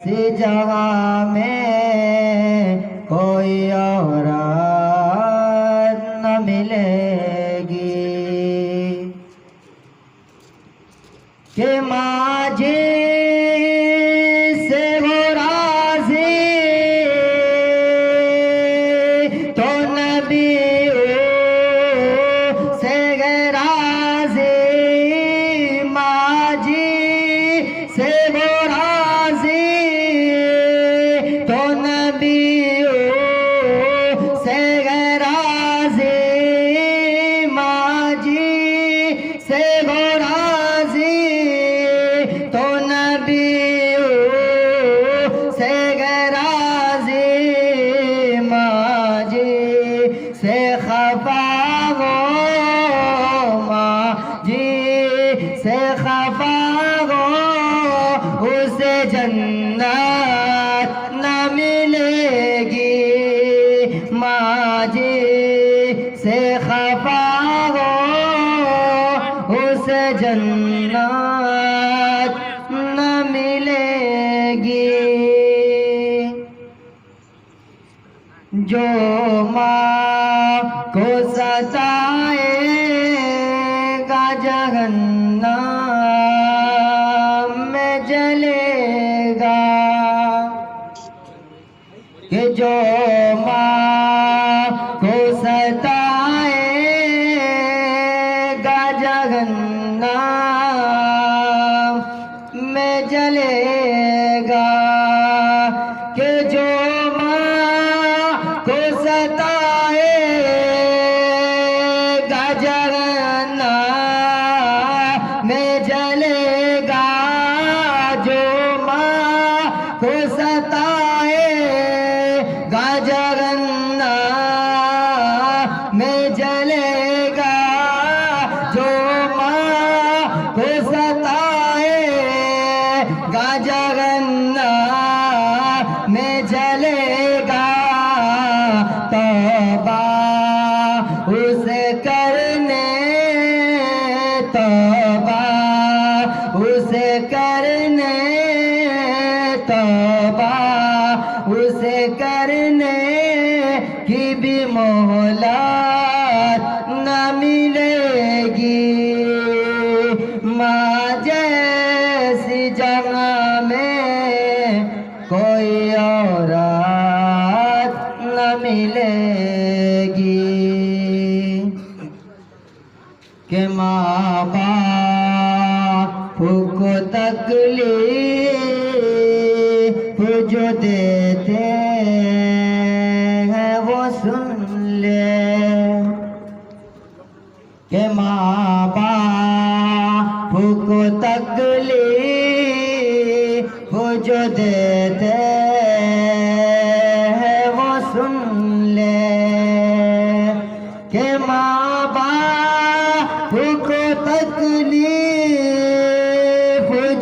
सी जगह में कोई औरत न मिलेगी कि माजी से वो राज़ी तो नबी से राज़ी माजी से वो राज़ी तो नबी से राज़ी माजी से वो राज़ी तो नबी से राज़ी माजी से खफा हो माजी से खफा हो उसे जन्नत न मिलेगी माजी से खफा हो उसे जन्नत न मिलेगी। जो माँ को सताएगा जहन्नम में जलेगा कि जो माँ को सताएगा जहन्नम में जलेगा कि जो को सताएगा जहन्नम में जलेगा जो माँ को सताएगा जहन्नम में जलेगा जो माँ को सताएगा जहन्नम में जलेगा। तौबा उसे करने तौबा उसे करने तौबा उसे करने की भी मोहलत न मिलेगी माँ जैसी जगह में कोई औरत न मिलेगी कि माँ बाप को तकलीफ जो देते हैं वो सुन ले कि माँ बाप को तकलीफ जो देते हैं वो सुन ले कि माँ बाप को तकलीफ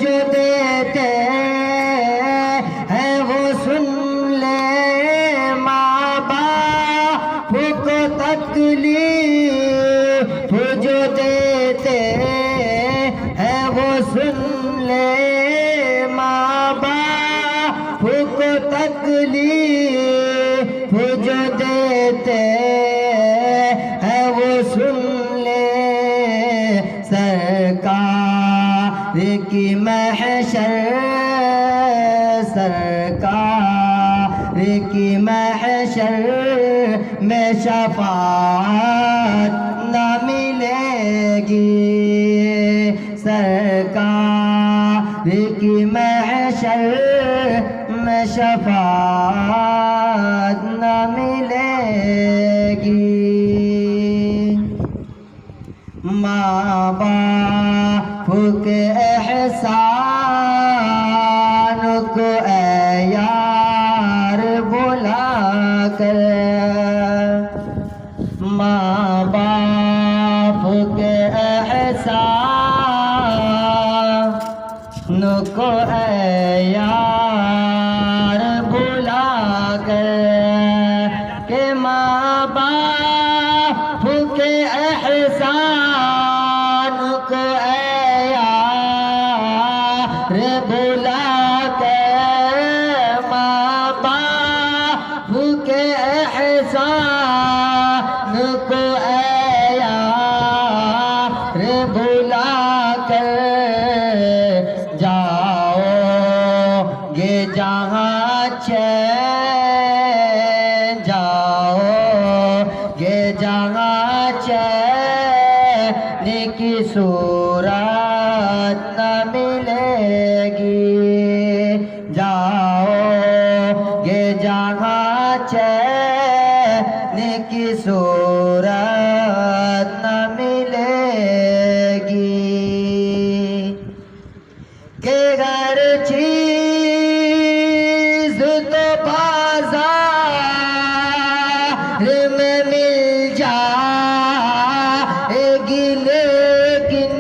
जो देते हैं वो सुन ले माँ बाप को तकलीफ जो देते हैं वो सुन ले माँ बाप को तकलीफ जो देते हैं वो सुन ले। सरकार की महशर सरकार की महशर में शफाअत न मिलेगी सरकार की महशर में शफाअत न मिलेगी। माँ बाप के एहसान को ऐ यार बुला कर माँ बाप के एहसान को ऐ यार बुला कर के माँ बाप के एहसान को ऐ यार बुला कर की सूरत न मिलेगी। जाओगे जहाँ चैन की सूरत न मिलेगी। के हर चीज़ तो बाज़ार में मिल जाएगी, लेकिन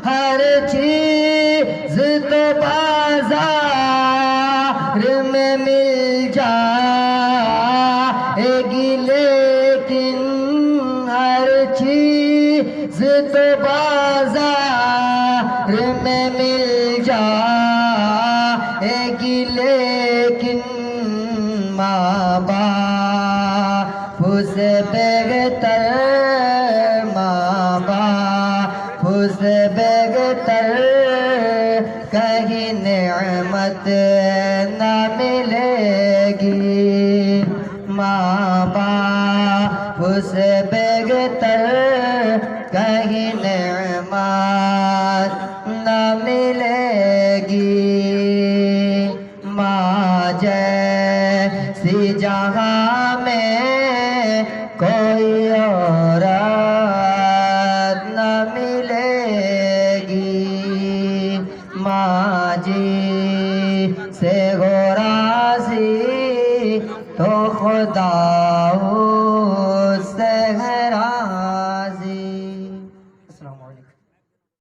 हर चीज़ तो बाज़ार में मिल जाएगी, लेकिन हर चीज़ तो बाज़ार में मिल जाएगी, लेकिन माँ बाप से बेहतर, माँ बाप से बेहतर कहीं नेमत न मिलेगी। माँ बाप से बेहतर कहीं नेमत न मिलेगी। माँ जैसी जहाँ में कोई औरत न मिलेगी। माँ जी से हो राज़ी तो खुदा